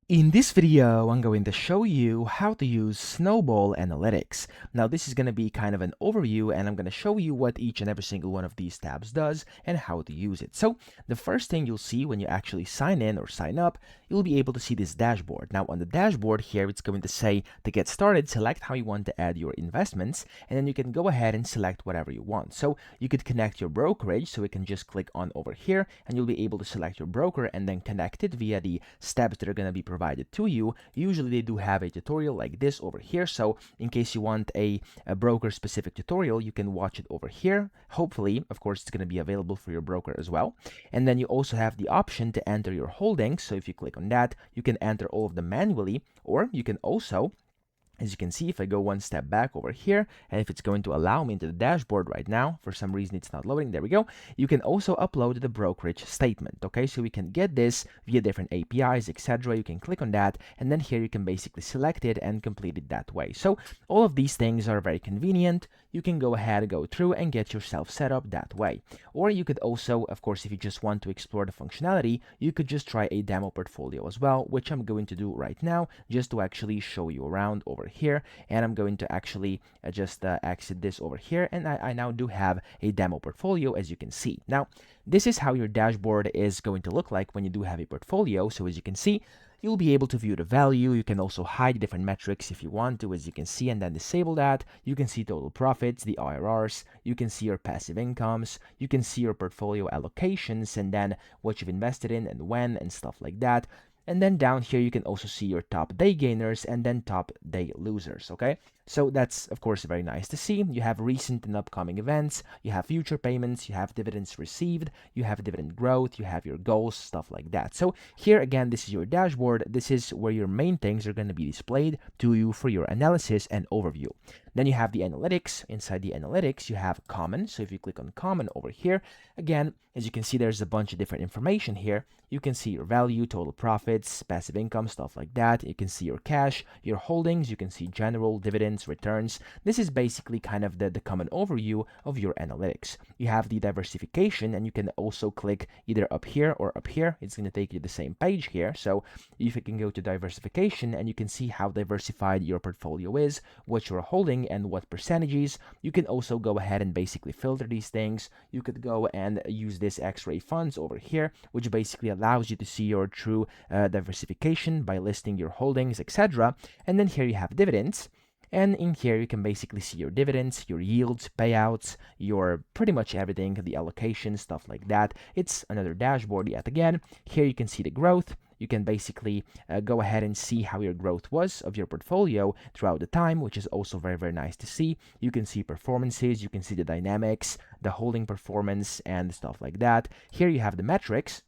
In this video, I'm going to show you how to use Snowball Analytics. Now, this is going to be kind of an overview, and I'm going to show you what each and every single one of these tabs does and how to use it. So, the first thing you'll see when you actually sign in or sign up, you'll be able to see this dashboard. Now, on the dashboard here, it's going to say to get started, select how you want to add your investments, and then you can go ahead and select whatever you want. So, you could connect your brokerage, so we can just click on over here, and you'll be able to select your broker and then connect it via the steps that are going to be provided to you. Usually they do have a tutorial like this over here, so in case you want a broker specific tutorial, you can watch it over here. Hopefully, of course, it's going to be available for your broker as well. And then you also have the option to enter your holdings. So if you click on that, you can enter all of them manually, or you can also, as you can see, if I go one step back over here, and if it's going to allow me into the dashboard right now, for some reason it's not loading, there we go, you can also upload the brokerage statement, okay? So we can get this via different APIs, etc. You can click on that, and then here you can basically select it and complete it that way. So all of these things are very convenient. You can go ahead, go through, and get yourself set up that way. Or you could also, of course, if you just want to explore the functionality, you could just try a demo portfolio as well, which I'm going to do right now, just to actually show you around over here. And I'm going to actually just exit this over here, and I now do have a demo portfolio, as you can see. Now, this is how your dashboard is going to look like when you do have a portfolio. So as you can see, you'll be able to view the value. You can also hide different metrics if you want to, as you can see, and then disable that. You can see total profits, the IRRs, you can see your passive incomes, you can see your portfolio allocations, and then what you've invested in and when and stuff like that. And then down here, you can also see your top day gainers and then top day losers, okay? So that's, of course, very nice to see. You have recent and upcoming events, you have future payments, you have dividends received, you have dividend growth, you have your goals, stuff like that. So here, again, this is your dashboard. This is where your main things are going to be displayed to you for your analysis and overview. Then you have the analytics. Inside the analytics, you have common. So if you click on common over here, again, as you can see, there's a bunch of different information here. You can see your value, total profits, passive income, stuff like that. You can see your cash, your holdings. You can see general dividends, returns. This is basically kind of the common overview of your analytics. You have the diversification, and you can also click either up here or up here. It's going to take you to the same page here. So if you can go to diversification, and you can see how diversified your portfolio is, what you're holding, and what percentages. You can also go ahead and basically filter these things. You could go and use this X-ray funds over here, which basically allows you to see your true diversification by listing your holdings, etc. And then here you have dividends. And in here, you can basically see your dividends, your yields, payouts, your pretty much everything, the allocation, stuff like that. It's another dashboard yet again. Here you can see the growth. You can basically go ahead and see how your growth was of your portfolio throughout the time, which is also very, very nice to see. You can see performances, you can see the dynamics, the holding performance, and stuff like that. Here you have the metrics.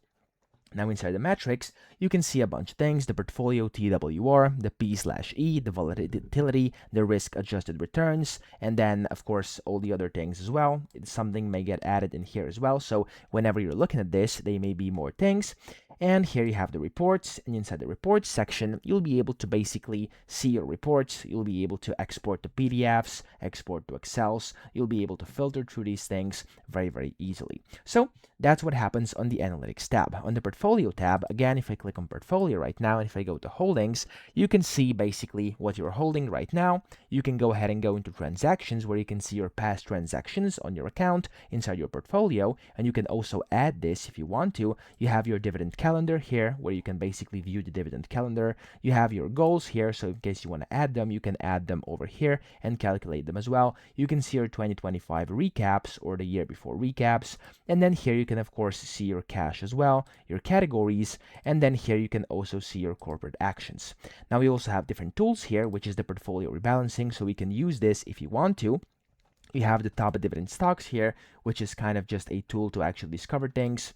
Now inside the metrics, you can see a bunch of things: the portfolio TWR, the P/E, the volatility, the risk-adjusted returns, and then, of course, all the other things as well. Something may get added in here as well, so whenever you're looking at this, there may be more things. And here you have the reports, and inside the reports section, you'll be able to basically see your reports. You'll be able to export to PDFs, export to Excels. You'll be able to filter through these things very, very easily. So that's what happens on the Analytics tab. On the Portfolio tab, again, if I click on Portfolio right now, and if I go to Holdings, you can see basically what you're holding right now. You can go ahead and go into Transactions, where you can see your past transactions on your account inside your portfolio, and you can also add this if you want to. You have your dividend calendar here, where you can basically view the dividend calendar. You have your goals here, so in case you want to add them, you can add them over here and calculate them as well. You can see your 2025 recaps or the year before recaps, and then here you can, of course, see your cash as well, your categories, and then here you can also see your corporate actions. Now we also have different tools here, which is the portfolio rebalancing, so we can use this if you want to. You have the top dividend stocks here, which is kind of just a tool to actually discover things.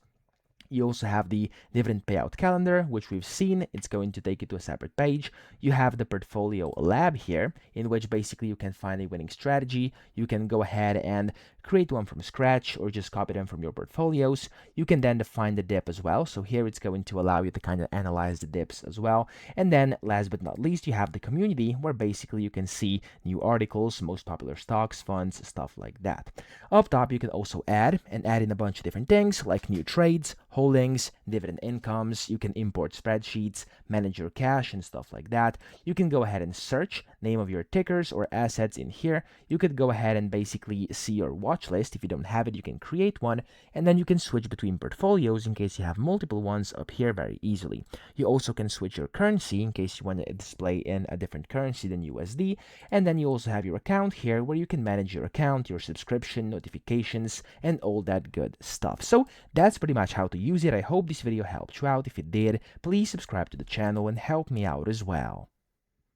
You also have the dividend payout calendar, which we've seen. It's going to take you to a separate page. You have the portfolio lab here, in which basically you can find a winning strategy. You can go ahead and create one from scratch, or just copy them from your portfolios. You can then define the dip as well. So here it's going to allow you to kind of analyze the dips as well. And then last but not least, you have the community where basically you can see new articles, most popular stocks, funds, stuff like that. Up top, you can also add in a bunch of different things like new trades, holdings, dividend incomes. You can import spreadsheets, manage your cash and stuff like that. You can go ahead and search name of your tickers or assets in here. You could go ahead and basically see your watch list. If you don't have it, you can create one, and then you can switch between portfolios in case you have multiple ones up here very easily. You also can switch your currency in case you want to display in a different currency than USD, and then you also have your account here where you can manage your account, your subscription, notifications, and all that good stuff. So that's pretty much how to use it. I hope this video helped you out. If it did, please subscribe to the channel and help me out as well.